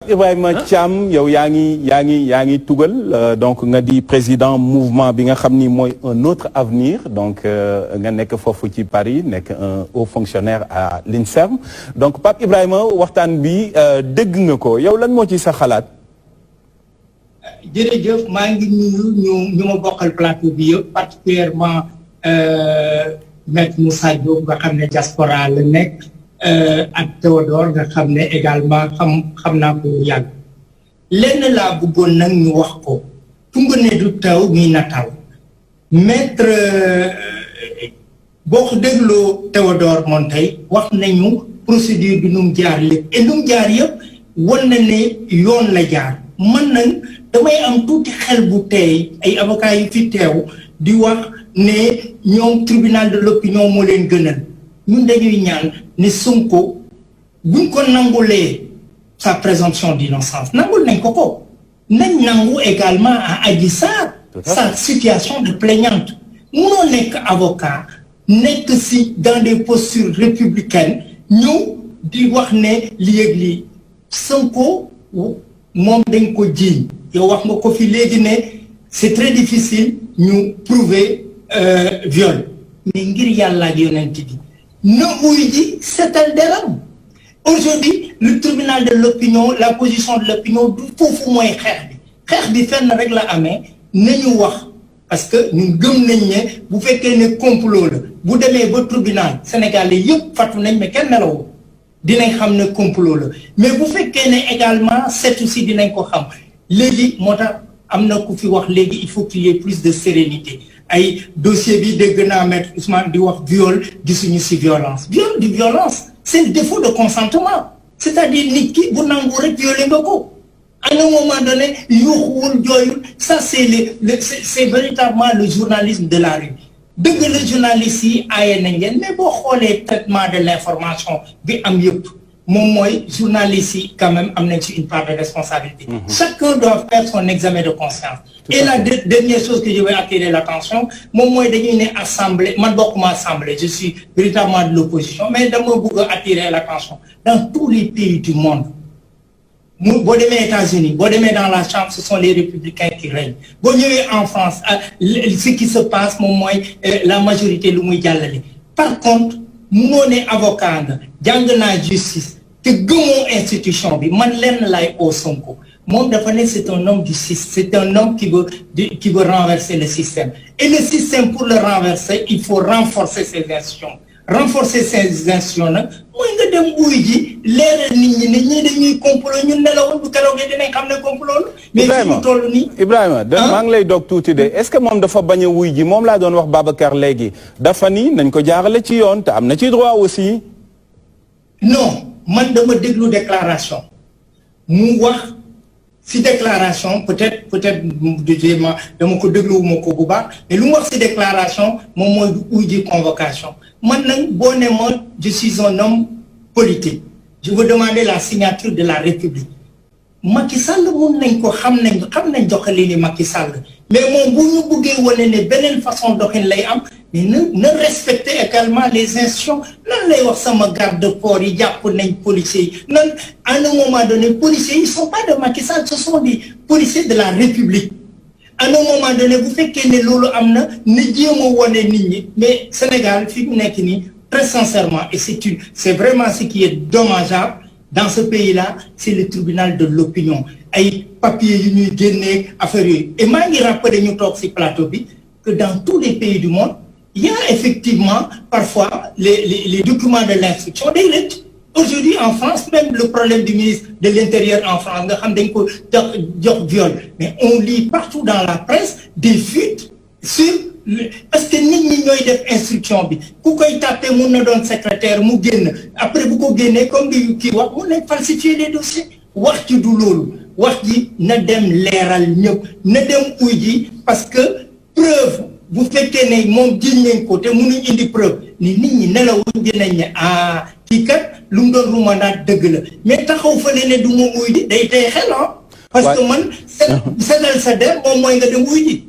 Ibrahima Thiam yow yaa ngi tugal donc nga di président mouvement bi nga xam ni mooy un autre avenir donc nga nekk foofu ci Paris nekk un haut fonctionnaire à l'INSERM donc Pape Ibrahima waxtaan bi dégg nga ko yow lan moo ci sa xalaat. jërëjëf maa ngi nuyu ñu ma bokkal plateau bi yëpp particulièrement maître Moussa Diop nga xam ne diaspora la nekk. ak Théodore nga xam ne également xam naa ko yàgg lenn laa bëggoon nag ñu wax ko tunga ne du taw ñuy na taw maître boo ko dégloo Théodore moom tey wax nañu procédure bi nu mu jaar lépp et nu mu jaar yëpp wan na ne yoon la jaar man nag damay am tuuti xel bu teey ay avocats yu fi teew di wax ne ñoom tribunal de l'opinion moo leen gënal ñun dañuy ñaan ne Sonko buñ ko nangulee sa présomption d'innocence nangul nañ ko nañ nangu également à Adji Sarr sa situation de plaignante munoo nekk avocat nekk si dans des postures républicaines ñëw di wax ne li yëg lii Sonko moom dañ ko jiiñ yow wax nga ko fi léegi ne c'est très difficile ñu prouver viol mais ngir yàlla ak yonent bi na uy ji seetal deram aujourd'hui le tribunal de l'opinion la position de l'opinion du foofu mooy xeex bi fenn rek la amee nañu wax parce que ñun gëm nañ ne bu fekkee ne complot la bu demee ba tribunal sénégalais yëpp fàttu nañ mais kenn nelawul dinañ xam ne complot la mais bu fekkee ne également seetu si dinañ ko xam léegi moo tax am na ku fi wax léegi il faut qu'il y ait plus de sérénité ay dossier bi dégg naa maître Ousmane di wax viol gisuñu ci violence violence c'est le défaut de consentement c'est-à-dire nit ki bu nangu rek violé nga ko à un moment donné yuuxuwul jooyul ça c'est véritablement le journalisme de la rue dëgg la journalistes yi aaye nañ leen mais boo xoolee traitement de l'information bi am yëpp moom mooy journalistes yi quand même am nañ ci une part de responsabilité. Chacun doit faire son examen de conscience. Et la dernière chose que je vais attirer l'attention moom mooy dañuy ne assemblée man bokkuma assemblée je suis véritablement de l'opposition mais dama bëgg a attirer l'attention dans tous les pays du monde boo demee États-Unis boo demee dans la chambre ce sont les républicains qui règnent boo ñëwee en France ce qui se passe moom mooy la majorité lu muy jàllale par contre munoo ne avocat nga jàng naa justice te gëmoo institution bi man lenn lay oo Sonko moom dafa ne c'est un homme du système c'est un homme qui veut renverser le système et le système pour le renverser il faut renforcer ses institutions nag mooy nga dem uy ji leeral nit ñi ne ñii dañuy complot ñun nelawoon bu keroogee dinañ xam ne complot la mais fi ñu toll nii Ibrahima maa ngi lay dog tuuti de est-ce que moom dafa bañ a wuy ji moom laa doon wax Babacar léegi dafa ni nañ ko jaarale ci yoon te am na ci droit aussi non man dama déglu déclaration mu wax ci déclaration peut-être dama ko dégluwuma ko bu baax mais lu mu wax ci déclaration moom mooy du uy ji convocation man nag boo ne ma je suis un homme politique je veux demander la signature de la République Macky Sall mun nañ ko xam nañ doxalin ni Macky Sall mais moom bu ñu bëggee wane ne beneen façon doxin lay am mais na respecter également les institutions lan lay wax sama garde-corps yi jàpp nañ policiers yi nan à un moment donné policiers yi sont pas de Macky Sall ce sont des policiers de la République à un moment donné bu fekkee ne loolu am na jéem a wane nit ñi mais Sénégal fi mu nekk nii très sincèrement et c'est vraiment ce qui est dommageable dans ce pays-là c'est le tribunal de l'opinion ay papiers yu ñuy génnee affaire yooyu et maa ngi rappeler ñu toog ci plateau bi que dans tous les pays du monde il y a effectivement parfois les documents de l'instruction day rëcc aujourd'hui en France même le problème du ministre de l'Intérieur en France nga xam dañ ko jox viol mais on lit partout dans la presse des fuites sur parce que nit ñi ñooy def instruction bi ku koy tàppee mun na doon secrétaire mu génn après bu ko génnee comme bi kii wax mun nañ falsifier les dossiers wax ci du loolu wax ji na dem leeral ñëpp na dem uy ji parce que preuve bu fekkee ne moom jiñ nañ ko te mënuñ indi preuve ni nit ñi nelawuñ dinañ ne kii kat lu mu doon rumandaat dëgg la mais taxaw fële ne du ma uy ji day tey xel parce que man seddal sa der moom mooy nga dem uy ji